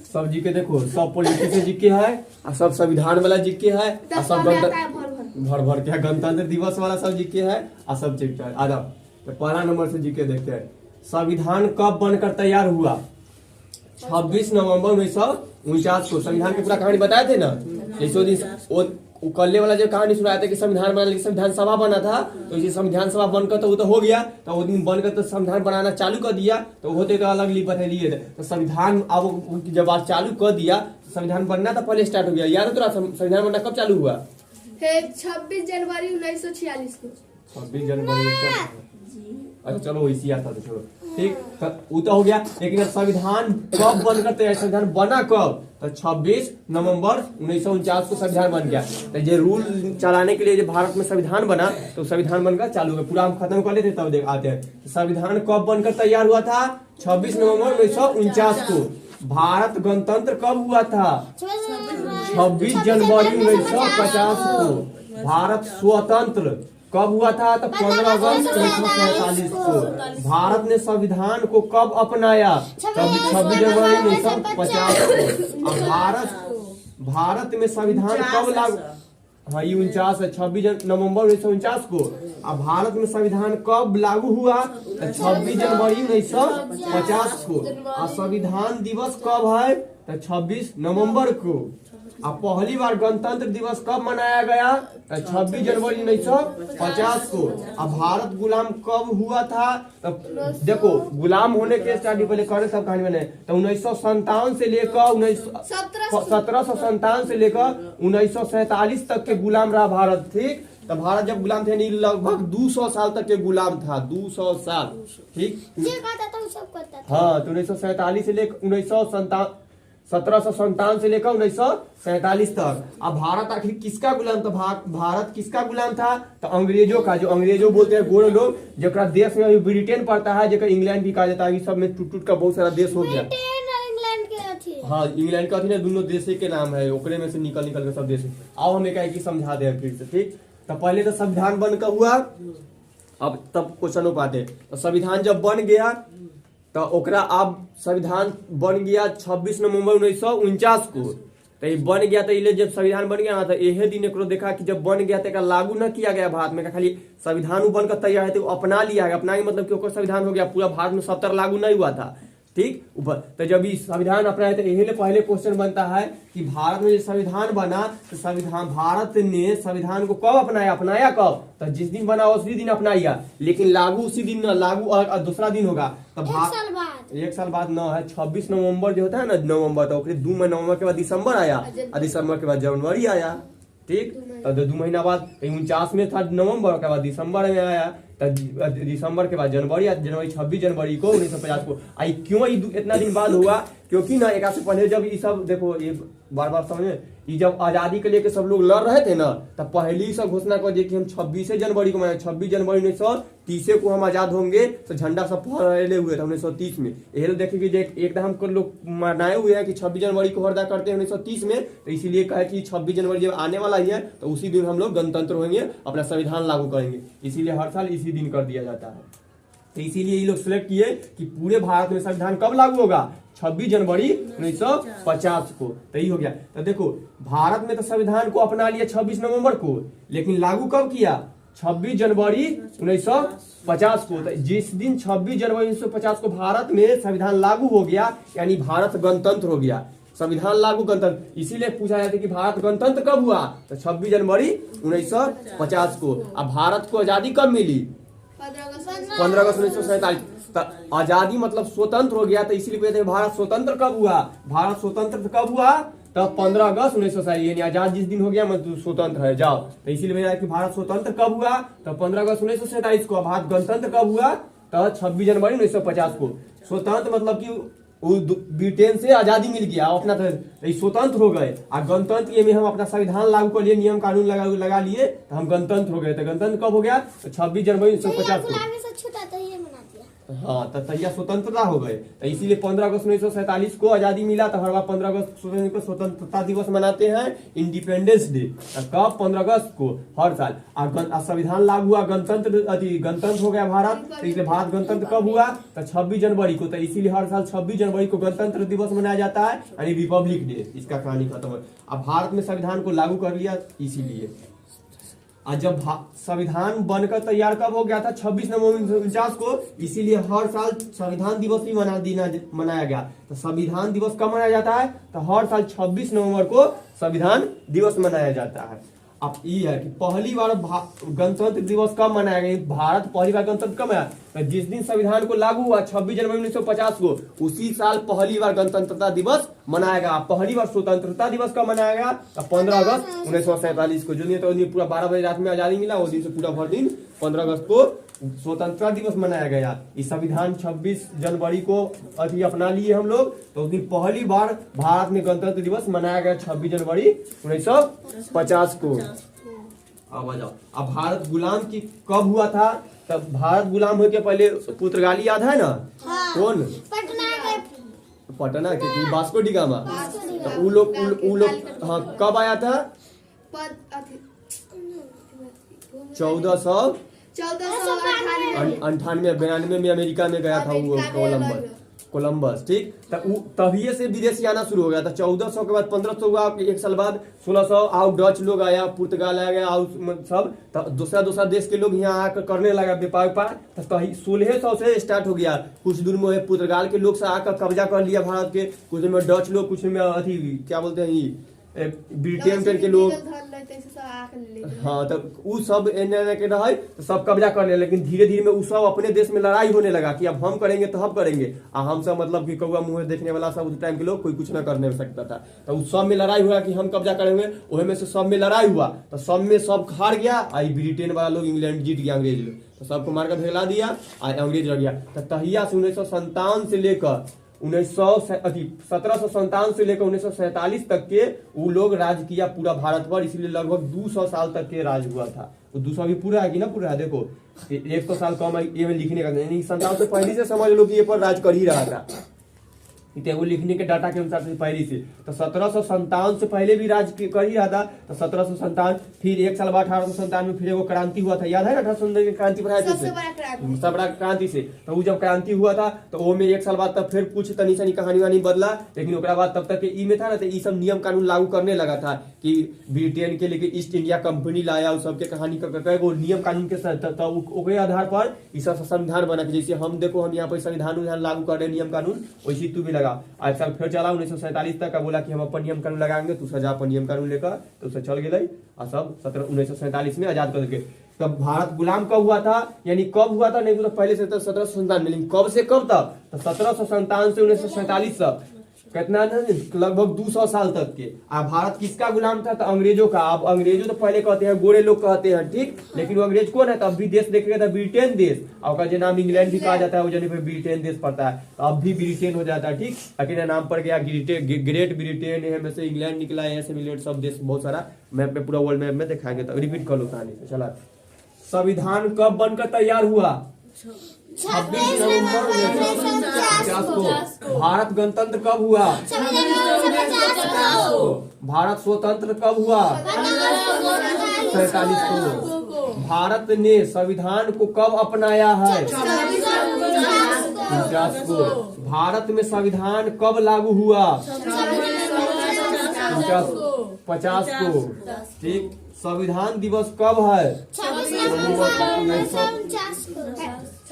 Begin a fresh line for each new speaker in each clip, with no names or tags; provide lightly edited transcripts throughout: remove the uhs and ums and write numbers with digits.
सब जीके देखो, सब पॉलिटिक्स जीके है और सब संविधान वाला जीके है और सब भर भर के गणतंत्र दिवस वाला सब जीके है और सब चीज आ जाओ। तो पहला नंबर से जीके देखते हैं, संविधान कब बनकर तैयार हुआ? 26 नवंबर 1949 को। संविधान की पूरा कहानी बताए थे ना, इसी दिन कल्ले वाला जो कहानी सुनाया था कि संविधान बना, संविधान सभा बना था, तो इसी संविधान सभा बनकर तो वो तो हो गया, तो वो दिन बनकर तो संविधान बनाना चालू कर दिया, तो होते तो अलग ली लिए थे। तो संविधान अब जब आज चालू कर दिया, संविधान बनना तो पहले स्टार्ट हो गया। याद है तो संविधान बनना कब चालू हुआ?
26 जनवरी 1946 को।
26 जनवरी। अच्छा चलो इसी आता था, छोड़ो ठीक, वो तो हो गया। लेकिन संविधान कब बनकर तैयार, संविधान बना कब? तो 26 नवंबर 1949 को संविधान बन गया। तो ये रूल चलाने के लिए जो भारत में संविधान बना, तो संविधान बनकर चालू है, पूरा हम खत्म कर लेते तब देख आते हैं। संविधान कब बनकर तैयार हुआ था? 26 नवंबर 1949 को। भारत गणतंत्र कब हुआ था? 26 जनवरी 1950 को। भारत स्वतंत्र कब हुआ था? तो 15 अगस्त 1947 को। भारत ने संविधान को कब अपनाया? 26 जनवरी 1950 को। और भारत में संविधान कब लागू? हाँ ये 49 है, 26 नवंबर 1949 को। अब भारत में संविधान कब लागू हुआ? 26 जनवरी 1950 को। और संविधान दिवस कब है? तो 26 नवंबर को। अब पहली बार गणतंत्र दिवस कब मनाया गया? 26 जनवरी 1950 को। अब भारत गुलाम कब हुआ था? तब देखो गुलाम होने के स्टार्टिंग पहले करे सब कहानी बने, तो 1957 से लेकर 1757 से लेकर 1947 तक के गुलाम रहा भारत। ठीक, तो भारत जब गुलाम थे नहीं, लगभग 200 साल तक के गुलाम था, 200 साल। ठीक, हाँ तो 1947 से लेकर 1757 से लेकर 1947 तक। अब भारत आखिर किसका गुलाम था? भारत किसका गुलाम था? तो अंग्रेजों का। जो अंग्रेजों बोलते हैं गोरे लोग, जरा देश में अभी ब्रिटेन पड़ता है, जरा इंग्लैंड भी कहा जाता है। सब में टूट का बहुत सारा देश हो गया। हाँ इंग्लैंड का थी ना, दोनों देश के नाम है, ओकरे में से निकल के सब देश। आओ हमें क्या समझा दे फिर से। ठीक, तो पहले तो संविधान बनकर हुआ, अब तब क्वेश्चन हो पाते। तो संविधान जब बन गया तो ओकरा अब संविधान बन गया 26 नवंबर 1949 को। तो ये बन गया, तो ये जब संविधान बन गया ना, तो यही दिन एक देखा कि जब बन गया तो लागू न किया गया भारत में, खाली संविधान बनकर तैयार है तो अपना लिया है। अपना ही मतलब कि संविधान हो गया, पूरा भारत में सब तरह लागू नहीं हुआ था। ठीक, ऊपर तो जब ये संविधान अपनाया तो यही पहले क्वेश्चन बनता है कि भारत में जो संविधान बना, तो संविधान भारत ने संविधान को कब अपनाया? अपनाया कब? तो जिस दिन बना उसी दिन अपनाया, लेकिन लागू उसी दिन न, लागू और दूसरा दिन होगा। तो एक साल बाद न है, 26 नवंबर जो होता है ना, नवंबर, तो 2 नवंबर के बाद दिसंबर आया और दिसंबर के बाद जनवरी आया। ठीक, तो 2 महीना बाद 49 में था नवंबर, के बाद दिसंबर में आया, दिसंबर के बाद जनवरी, जनवरी 26 जनवरी को 1950 को। आई क्यों इतना दिन बाद हुआ? क्योंकि ना एक से पहले जब ये सब देखो, ये बार बार समझे, ये जब आजादी के लिए सब लोग लड़ रहे थे ना, तब पहले ही सब घोषणा कर दिए कि हम 26 जनवरी को मनाए, 26 जनवरी 1930 को हम आजाद होंगे। तो झंडा सब फहराए हुए थे 1930 में। यही देखे कि एकदम हम लोग मनाए हुए हैं कि 26 जनवरी को हरदा करते हैं 1930 में। तो इसीलिए कहे कि 26 जनवरी जब आने वाला ही है, तो उसी दिन हम लोग गणतंत्र होंगे, अपना संविधान लागू करेंगे। इसीलिए हर साल इसी दिन कर दिया जाता है। तो इसीलिए ये लोग सिलेक्ट किए कि पूरे भारत में संविधान कब लागू होगा? 26 जनवरी 1950 को। तो यही हो गया। तो देखो भारत में तो संविधान को अपना लिया 26 नवंबर को, लेकिन लागू कब किया? 26 जनवरी 1950 को। तो जिस दिन 26 जनवरी 1950 को भारत में संविधान लागू हो गया, यानी भारत गणतंत्र हो गया। संविधान लागू गणतंत्र, इसीलिए पूछा जाता है कि भारत गणतंत्र कब हुआ? तो 26 जनवरी 1950 को। अब भारत को आजादी कब मिली? 15 अगस्त 1947। आजादी मतलब स्वतंत्र हो गया। तो इसीलिए कहते हैं भारत स्वतंत्र कब हुआ? भारत स्वतंत्र कब हुआ? तब 15 अगस्त 1947, यानी आजाद जिस दिन हो गया मतलब स्वतंत्र है। जाओ, तो इसीलिए कि भारत स्वतंत्र कब हुआ? तो 15 अगस्त 1947 को। भारत गणतंत्र कब हुआ? तो 26 जनवरी 1950 को। स्वतंत्र मतलब कि ब्रिटेन से आजादी मिल गया, अपना तो स्वतंत्र हो गए। और गणतंत्र ये में हम अपना संविधान लागू कर लिए, नियम कानून लगा लिए, तो हम गणतंत्र हो गए। तो गणतंत्र कब हो गया? तो 26 जनवरी 1950 को। हाँ तो तैया स्वतंत्रता हो गए, तो इसीलिए 15 अगस्त 1947 को आजादी मिला। तो हर बार 15 अगस्त को स्वतंत्रता दिवस मनाते हैं, इंडिपेंडेंस डे। तो कब? 15 अगस्त को हर साल। संविधान लागू हुआ, गणतंत्र हो गया भारत। तो इसलिए भारत गणतंत्र कब हुआ? तो 26 जनवरी को। तो इसीलिए हर साल 26 जनवरी को गणतंत्र दिवस मनाया जाता है, यानी रिपब्लिक डे। इसका कहानी खत्म है। अब भारत में संविधान को लागू कर लिया इसीलिए। और जब संविधान बनकर तैयार कब हो गया था? 26 नवंबर 1949 को। इसीलिए हर साल संविधान दिवस भी मनाया गया। तो संविधान दिवस कब मनाया जाता है? तो हर साल 26 नवंबर को संविधान दिवस मनाया जाता है। अब ये है कि पहली बार गणतंत्र दिवस कब मनाया गया? भारत पहली बार गणतंत्र कब आया? तो जिस दिन संविधान को लागू हुआ 26 जनवरी 1950 को, उसी साल पहली बार गणतंत्रता दिवस मनाया गया। पहली बार स्वतंत्रता दिवस कब मनाया गया? तो 15 अगस्त 1947 को। जो दिन तो पूरा 12 बजे रात में आजादी मिला, वो दिन से पूरा भर दिन 15 अगस्त को स्वतंत्रता दिवस मनाया गया। इस संविधान 26 जनवरी को अपना लिए हम लोग। तो उस दिन पहली बार भारत में गणतंत्र दिवस मनाया गया 26 जनवरी 1950 को। अब आ जाओ, अब भारत गुलाम की कब हुआ था? तब भारत गुलाम होने के पहले पुर्तगाली याद है ना?
हाँ।
कौन? पटना के वास्को डी गामा। तो उ लोग हाँ कब आया था? 1498 में अमेरिका में गया था वो कोलंबस। ठीक, तभी से विदेशी आना शुरू हो गया था। 1400 के बाद 1500 हुआ, एक साल बाद 1600 आओ डच लोग आया, पुर्तगाल आ गया, आओ सब दूसरा देश के लोग यहाँ आकर करने लगा व्यापार। तो 1600 से स्टार्ट हो गया। कुछ दूर में पुर्तगाल के लोग से आकर कब्जा कर लिया भारत के, कुछ में डच लोग, कुछ में अथी क्या बोलते हैं ब्रिटेन के लोग। हाँ, तो उ सब एने के रहे तो सब कब्जा कर ले। लेकिन धीरे धीरे में उ सब अपने देश में लड़ाई होने लगा कि अब हम करेंगे तो हम करेंगे। हम सब मतलब कि कौआ मुंह देखने वाला सब उस टाइम के लोग, कोई कुछ ना करने सकता था। तो उस सब में लड़ाई हुआ कि हम कब्जा करेंगे। वही में से सब में लड़ाई हुआ, तो सब में सब हार गया। आई ब्रिटेन वाला लोग, इंग्लैंड जीत गया, अंग्रेज लोग तो सबको मारकर भगा दिया, अंग्रेज रह गया। तो तहिया से 1957 से लेकर 1757 से लेकर 1947 तक के वो लोग राज किया पूरा भारत पर। इसलिए लगभग 200 साल तक के राज हुआ था। तो 200 भी पूरा है कि ना पूरा है? देखो 100 साल कम है ये में लिखने का, यानी 57 से पहले से समझ लो कि ये पर राज कर ही रहा था। वो लिखने के डाटा के अनुसार से पहले से। तो 1757 से पहले भी राज कर ही रहा था। तो 1757 फिर एक साल बाद 1897 में फिर वो क्रांति हुआ था, याद है ना? 1897 की क्रांति पढ़ाई थी, सबसे बड़ा क्रांति से। तो वो जब क्रांति हुआ था तो वो में एक साल बाद तब फिर कुछ तनी सनी कहानी वानी बदला। लेकिन उसके बाद तब तक ई में था ना, तो ये सब नियम कानून लागू करने लगा था कि ब्रिटेन के लेके ईस्ट इंडिया कंपनी लाया, उस सबके कहानी वो नियम कानून के उसके आधार पर इस संविधान बना। जैसे हम देखो, हम यहाँ पर संविधान लागू कर रहे नियम कानून, वैसे तू भी लगा। आज साल फिर चला 1947 तक, बोला कि हम अपन नियम कानून लगाएंगे, तू सजा अपन नियम कानून लेकर, तो उसे चल गए और सब 1947 में आजाद कर दिए। तब भारत गुलाम कब हुआ था? यानी कब हुआ था? नहीं तो पहले से 1757 में, लेकिन कब से कब तक? तो 1757 से 1947 तक, कितना लगभग 200 साल तक के। अब भारत किसका गुलाम था? तो अंग्रेजों का। अब अंग्रेजों तो पहले कहते हैं गोरे लोग कहते हैं, ठीक, लेकिन वो अंग्रेज कौन है? तो अब भी देश देखेगा तो ब्रिटेन देश, और जो नाम इंग्लैंड भी कहा जाता है वो जगह पे ब्रिटेन देश पड़ता है। तो अब भी ब्रिटेन हो जाता है, ठीक, लेकिन नाम पड़ गया ग्रेट ब्रिटेन है, में से इंग्लैंड निकला है, ऐसे मिलेट सब देश बहुत सारा मैप में, पूरा वर्ल्ड मैप में दिखाएंगे। तो रिपीट कर लो कहानी से। चला, संविधान कब बनकर तैयार हुआ? 26 नवंबर 1950 को। भारत गणतंत्र कब हुआ? भारत स्वतंत्र कब हुआ? 47 को। भारत ने संविधान को कब अपनाया है? 50 को। भारत में संविधान कब लागू हुआ? 50 को। ठीक, संविधान दिवस कब है?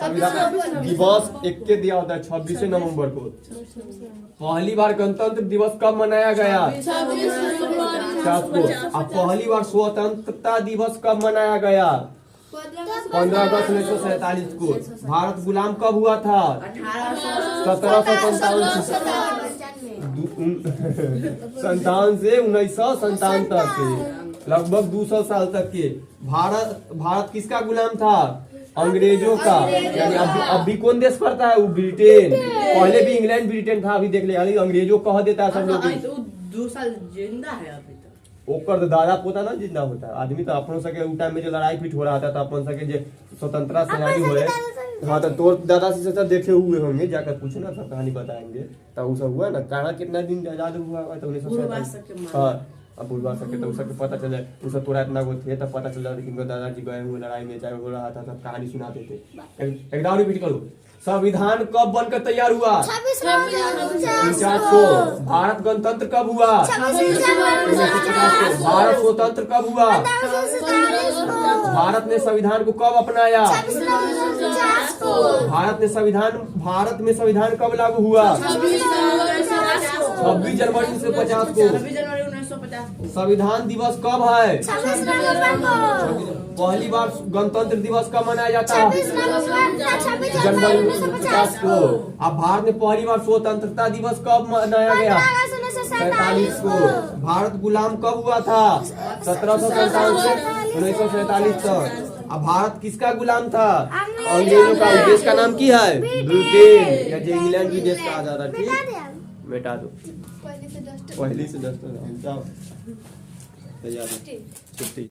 संविधान दिवस 1 दिया होता है 26 नवंबर को। पहली बार गणतंत्र दिवस कब मनाया गया? 50 को। अब पहली बार स्वतंत्रता दिवस कब मनाया गया? 15 अगस्त 1947 को। भारत गुलाम कब हुआ था? 1757 से 1957 तक के, लगभग 200 साल तक के। भारत किसका गुलाम था? अंग्रेजों का। यानी अब भी कौन देश पड़ता है? वो ब्रिटेन। पहले भी इंग्लैंड ब्रिटेन था, अभी देख ले, अंग्रेजों कह देता है सब लोग।
2 साल जिंदा है अभी तक।
ओकर तो दादा पोता ना जिंदा होता है आदमी तो अपन सके उ टाइम में जो लड़ाई पीट हो रहा था तो अपन सके जे स्वतंत्रता सेनानी हुए। हाँ तो तोर दादा से तो देखे हुए होंगे जाकर पूछना सब कहानी बताएंगे तो वो सब हुआ ना कहाँ कितना दिन आजाद हुआ तो 1947। हाँ अब बुढ़वा सके तो उसके पता चले उस तोरा इतना वो थे तब पता चला कि दादाजी गए हुए लड़ाई में चाहे हो रहा था सब कहानी सुनाते थे। एक दाव रिपीट करो। संविधान कब बनकर तैयार हुआ? 49 को। भारत गणतंत्र कब हुआ? 1950 को। भारत स्वतंत्र कब हुआ? भारत ने संविधान को कब अपनाया? भारत में संविधान कब लागू हुआ? 26 जनवरी 1950 को। संविधान दिवस कब है? पहली बार गणतंत्र दिवस कब मनाया जाता है? जनवरी 1950 को। अब भारत में पहली बार स्वतंत्रता दिवस कब मनाया गया? 47 को। भारत गुलाम कब हुआ था? 1757 से 1947 तक। अब भारत किसका गुलाम था? अंग्रेजों का। देश का नाम की है? ब्रिटेन या जो इंग्लैंड भी देश कहा जाता है। ठीक मिटा दो पहले से 10 तैयार छुट्टी।